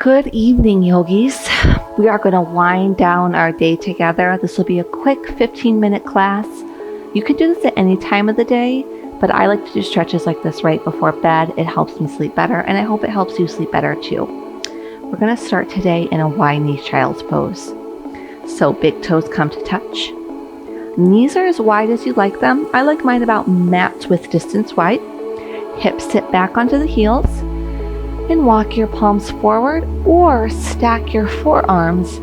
Good evening, yogis. We are going to wind down our day together. This will be a quick 15-minute class. You can do this at any time of the day, but I like to do stretches like this right before bed. It helps me sleep better, and I hope it helps you sleep better too. We're going to start today in a wide knee child's pose. So big toes come to touch. Knees are as wide as you like them. I like mine about mat width distance wide. Hips sit back onto the heels. And walk your palms forward or stack your forearms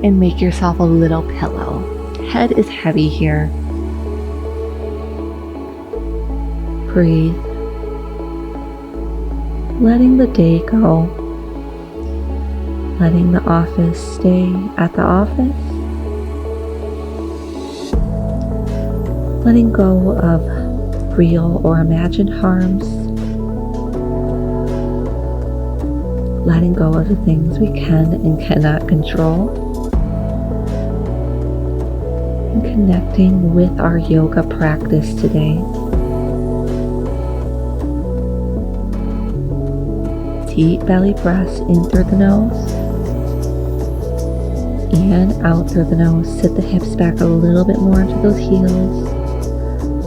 and make yourself a little pillow. Head is heavy here. Breathe. Letting the day go. Letting the office stay at the office. Letting go of real or imagined harms. Letting go of the things we can and cannot control, and connecting with our yoga practice today. Deep belly breaths in through the nose and out through the nose. Sit the hips back a little bit more into those heels.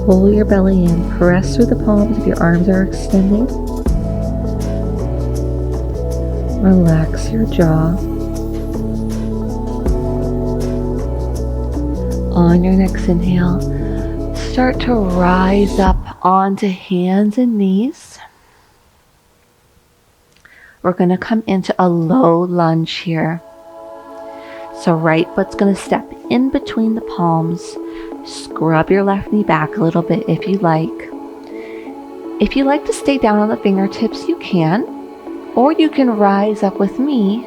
Pull your belly in, press through the palms if your arms are extended. Relax your jaw. On your next inhale, start to rise up onto hands and knees. We're going to come into a low lunge here. So right foot's going to step in between the palms. Scrub your left knee back a little bit if you like. If you like to stay down on the fingertips, you can. Or you can rise up with me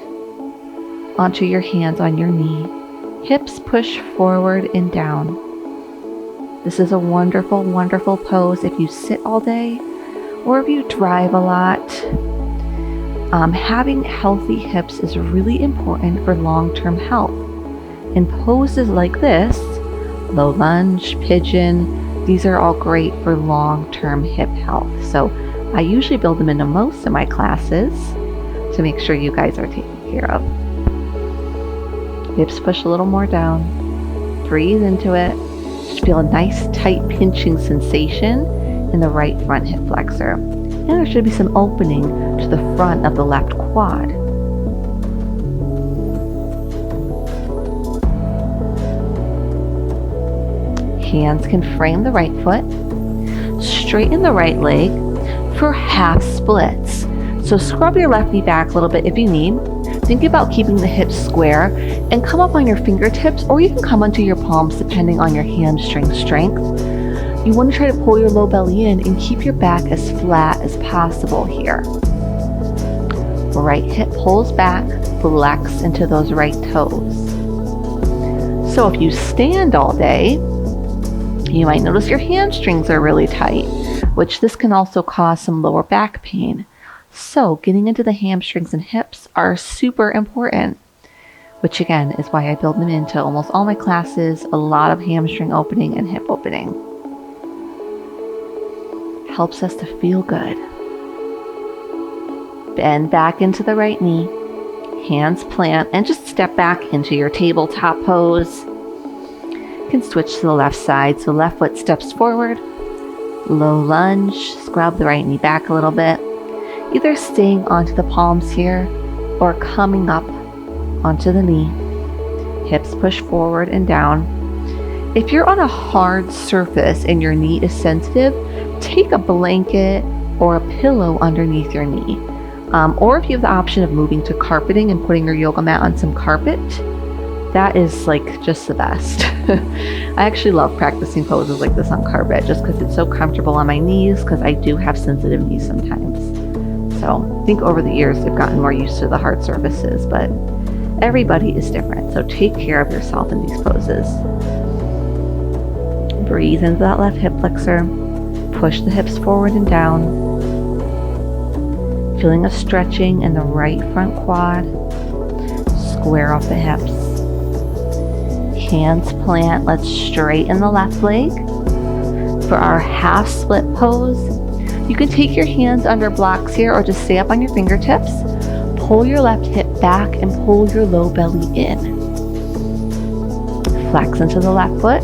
onto your hands on your knee. Hips push forward and down. This is a wonderful, wonderful pose if you sit all day or if you drive a lot. Having healthy hips is really important for long-term health. In poses like this, low lunge, pigeon, these are all great for long-term hip health. So I usually build them into most of my classes to make sure you guys are taken care of. Hips push a little more down. Breathe into it. Just feel a nice tight pinching sensation in the right front hip flexor. And there should be some opening to the front of the left quad. Hands can frame the right foot. Straighten the right leg for half splits. So scrub your left knee back a little bit if you need. Think about keeping the hips square and come up on your fingertips, or you can come onto your palms depending on your hamstring strength. You want to try to pull your low belly in and keep your back as flat as possible here. Right hip pulls back, flex into those right toes. So if you stand all day, you might notice your hamstrings are really tight, which this can also cause some lower back pain. So getting into the hamstrings and hips are super important, which again is why I build them into almost all my classes, a lot of hamstring opening and hip opening. Helps us to feel good. Bend back into the right knee, hands plant, and just step back into your tabletop pose. You can switch to the left side, so left foot steps forward. Low lunge, scrub the right knee back a little bit, either staying onto the palms here or coming up onto the knee. Hips push forward and down. If you're on a hard surface and your knee is sensitive, take a blanket or a pillow underneath your knee. Or if you have the option of moving to carpeting and putting your yoga mat on some carpet, that is like just the best. I actually love practicing poses like this on carpet just because it's so comfortable on my knees, because I do have sensitive knees sometimes. So I think over the years I've gotten more used to the hard surfaces, but everybody is different. So take care of yourself in these poses. Breathe into that left hip flexor. Push the hips forward and down. Feeling a stretching in the right front quad. Square off the hips. Hands plant. Let's straighten the left leg. For our half split pose, you can take your hands under blocks here or just stay up on your fingertips. Pull your left hip back and pull your low belly in. Flex into the left foot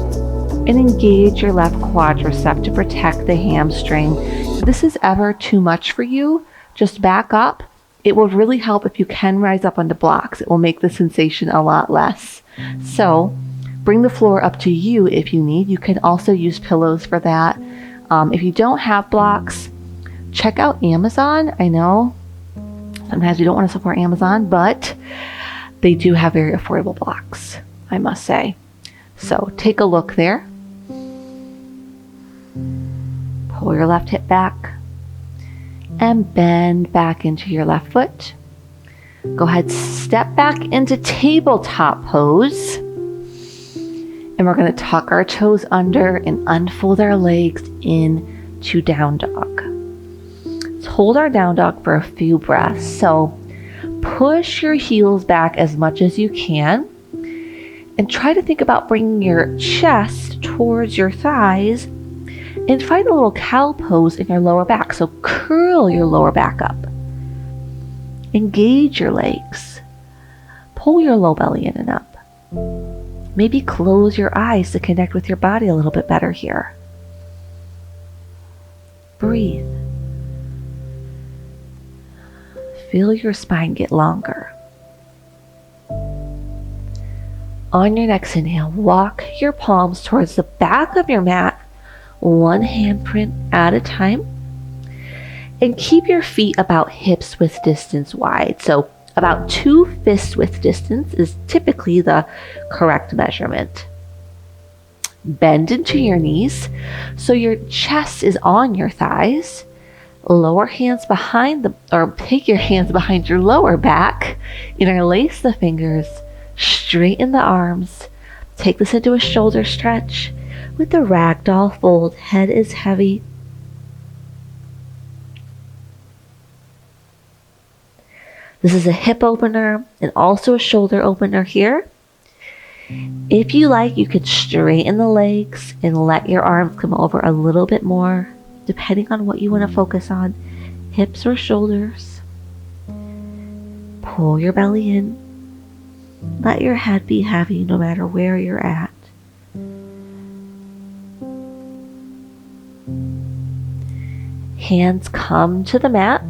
and engage your left quadricep to protect the hamstring. If this is ever too much for you, just back up. It will really help if you can rise up onto blocks. It will make the sensation a lot less. So bring the floor up to you if you need. You can also use pillows for that. If you don't have blocks, check out Amazon. I know sometimes you don't want to support Amazon, but they do have very affordable blocks, I must say. So take a look there. Pull your left hip back and bend back into your left foot. Go ahead, step back into tabletop pose. And we're going to tuck our toes under and unfold our legs into down dog. Let's hold our down dog for a few breaths. So push your heels back as much as you can. And try to think about bringing your chest towards your thighs and find a little cow pose in your lower back. So curl your lower back up. Engage your legs. Pull your low belly in and up. Maybe close your eyes to connect with your body a little bit better here. Breathe. Feel your spine get longer. On your next inhale, walk your palms towards the back of your mat, one handprint at a time. And keep your feet about hips width distance wide. So about 2 fist width distance is typically the correct measurement. Bend into your knees so your chest is on your thighs. Lower hands behind take your hands behind your lower back. Interlace the fingers. Straighten the arms. Take this into a shoulder stretch. With the ragdoll fold, head is heavy. This is a hip opener and also a shoulder opener here. If you like, you could straighten the legs and let your arms come over a little bit more, depending on what you want to focus on, hips or shoulders. Pull your belly in. Let your head be heavy no matter where you're at. Hands come to the mat.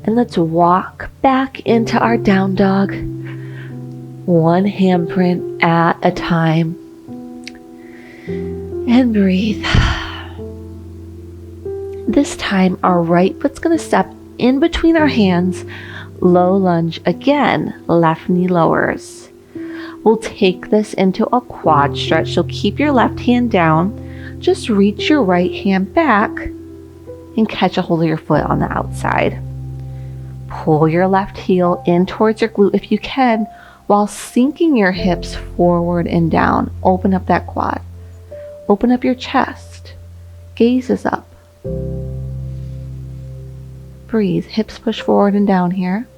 And let's walk back into our down dog. One handprint at a time. And breathe. This time, our right foot's going to step in between our hands. Low lunge again. Left knee lowers. We'll take this into a quad stretch. So keep your left hand down. Just reach your right hand back and catch a hold of your foot on the outside. Pull your left heel in towards your glute if you can, while sinking your hips forward and down. Open up that quad. Open up your chest. Gaze is up. Breathe. Hips push forward and down here.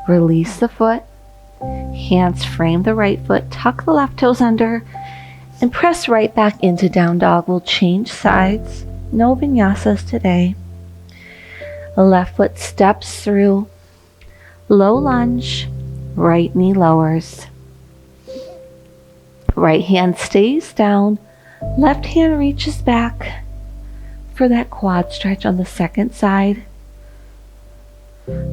Release the foot. Hands frame the right foot. Tuck the left toes under. And press right back into down dog. We'll change sides. No vinyasas today. The left foot steps through. Low lunge. Right knee lowers. Right hand stays down. Left hand reaches back for that quad stretch on the second side.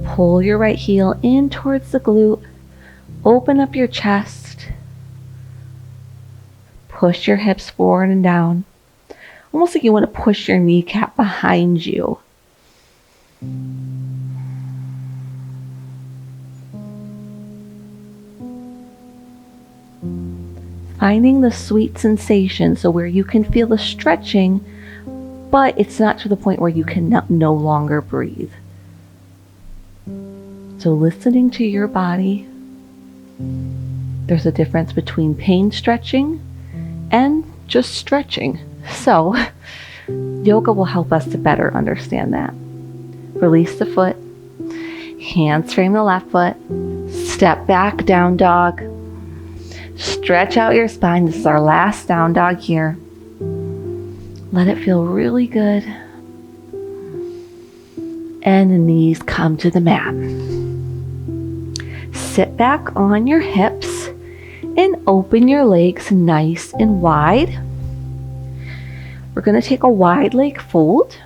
Pull your right heel in towards the glute. Open up your chest. Push your hips forward and down. Almost like you want to push your kneecap behind you. Finding the sweet sensation, so where you can feel the stretching, but it's not to the point where you can no longer breathe. So listening to your body. There's a difference between pain stretching and just stretching. So yoga will help us to better understand that. Release the foot. Hands frame the left foot. Step back, down dog. Stretch out your spine. This is our last down dog here. Let it feel really good. And the knees come to the mat. Sit back on your hips and open your legs nice and wide. We're going to take a wide leg fold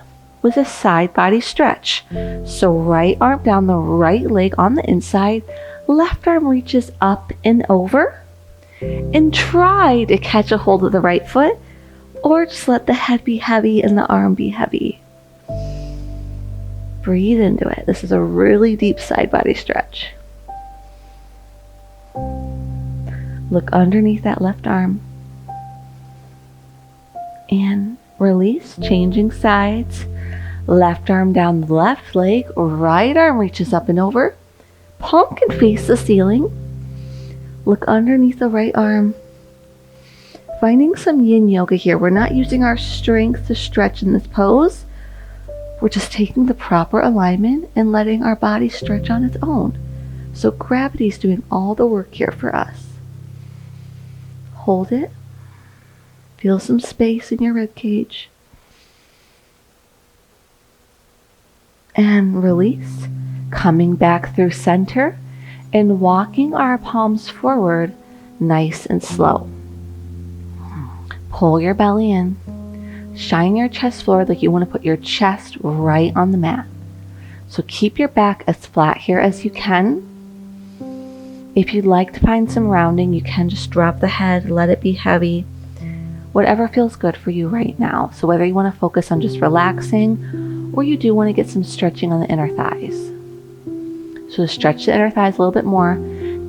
with a side body stretch. So right arm down the right leg on the inside, left arm reaches up and over, and try to catch a hold of the right foot, or just let the head be heavy and the arm be heavy. Breathe into it. This is a really deep side body stretch. Look underneath that left arm. And release, changing sides. Left arm down the left leg, right arm reaches up and over. Palm can face the ceiling. Look underneath the right arm. Finding some yin yoga here. We're not using our strength to stretch in this pose. We're just taking the proper alignment and letting our body stretch on its own. So gravity is doing all the work here for us. Hold it. Feel some space in your rib cage. And release. Coming back through center and walking our palms forward nice and slow. Pull your belly in. Shine your chest forward like you want to put your chest right on the mat. So keep your back as flat here as you can. If you'd like to find some rounding, you can just drop the head, let it be heavy. Whatever feels good for you right now. So whether you want to focus on just relaxing or you do want to get some stretching on the inner thighs. So to stretch the inner thighs a little bit more,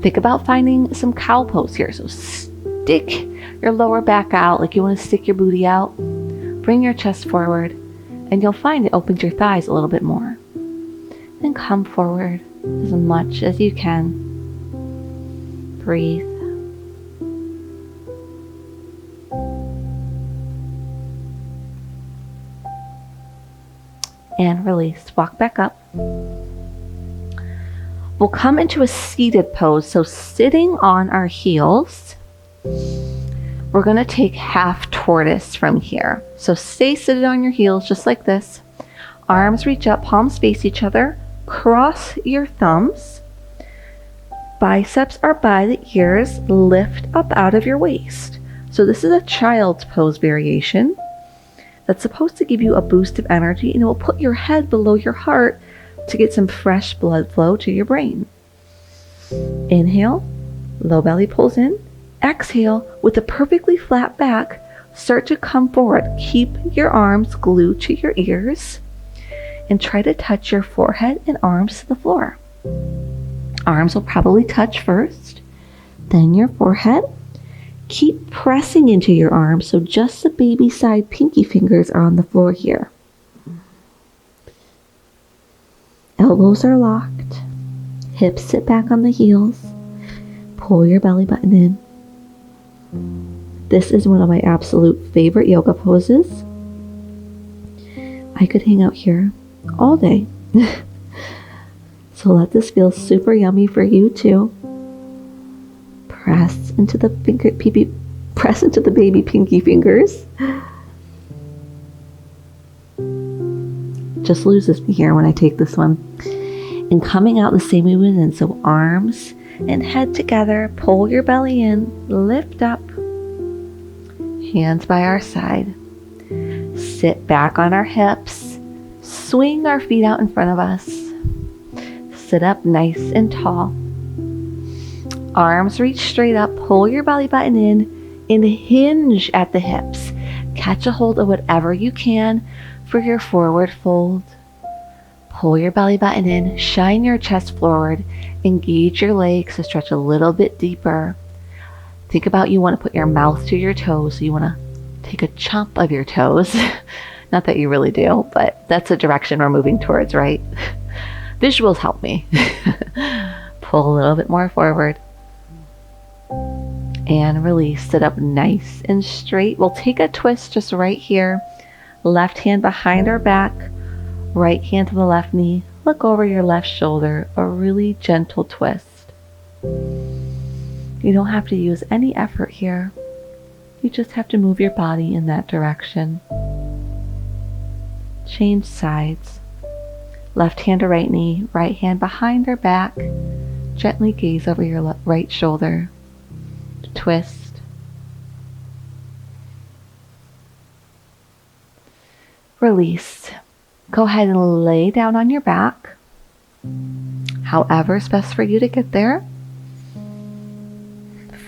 think about finding some cow pose here. So stick your lower back out like you want to stick your booty out. Bring your chest forward and you'll find it opens your thighs a little bit more. Then come forward as much as you can. Breathe. And release. Walk back up. We'll come into a seated pose. So sitting on our heels, we're going to take half tortoise from here. So stay seated on your heels just like this. Arms reach up, palms face each other. Cross your thumbs. Biceps are by the ears. Lift up out of your waist. So this is a child's pose variation that's supposed to give you a boost of energy, and it will put your head below your heart to get some fresh blood flow to your brain. Inhale, low belly pulls in. Exhale, with a perfectly flat back, start to come forward. Keep your arms glued to your ears and try to touch your forehead and arms to the floor. Arms will probably touch first, then your forehead. Keep pressing into your arms so just the baby side pinky fingers are on the floor here. Elbows are locked. Hips sit back on the heels. Pull your belly button in. This is one of my absolute favorite yoga poses. I could hang out here all day. So let this feel super yummy for you too. Press into the baby pinky fingers. Just loses me here when I take this one. And coming out the same way we went in. So arms and head together. Pull your belly in. Lift up. Hands by our side. Sit back on our hips. Swing our feet out in front of us. Sit up nice and tall. Arms reach straight up. Pull your belly button in and hinge at the hips. Catch a hold of whatever you can for your forward fold. Pull your belly button in. Shine your chest forward. Engage your legs to stretch a little bit deeper. Think about you want to put your mouth to your toes. So you want to take a chomp of your toes. Not that you really do, but that's the direction we're moving towards, right? Visuals help me. Pull a little bit more forward. And release. Sit up nice and straight. We'll take a twist just right here. Left hand behind our back. Right hand to the left knee. Look over your left shoulder. A really gentle twist. You don't have to use any effort here. You just have to move your body in that direction. Change sides. Left hand to right knee, right hand behind or back. Gently gaze over your right shoulder. Twist. Release. Go ahead and lay down on your back. However is best for you to get there.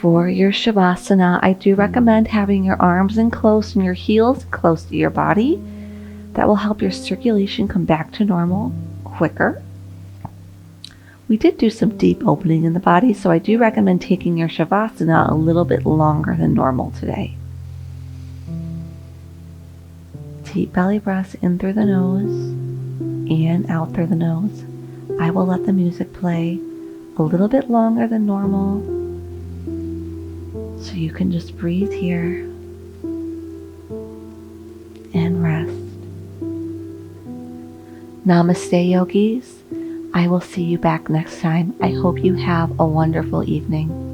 For your Shavasana, I do recommend having your arms in close and your heels close to your body. That will help your circulation come back to normal quicker. We did do some deep opening in the body, so I do recommend taking your Shavasana a little bit longer than normal today. Deep belly breaths in through the nose and out through the nose. I will let the music play a little bit longer than normal, so you can just breathe here and rest. Namaste, yogis. I will see you back next time. I hope you have a wonderful evening.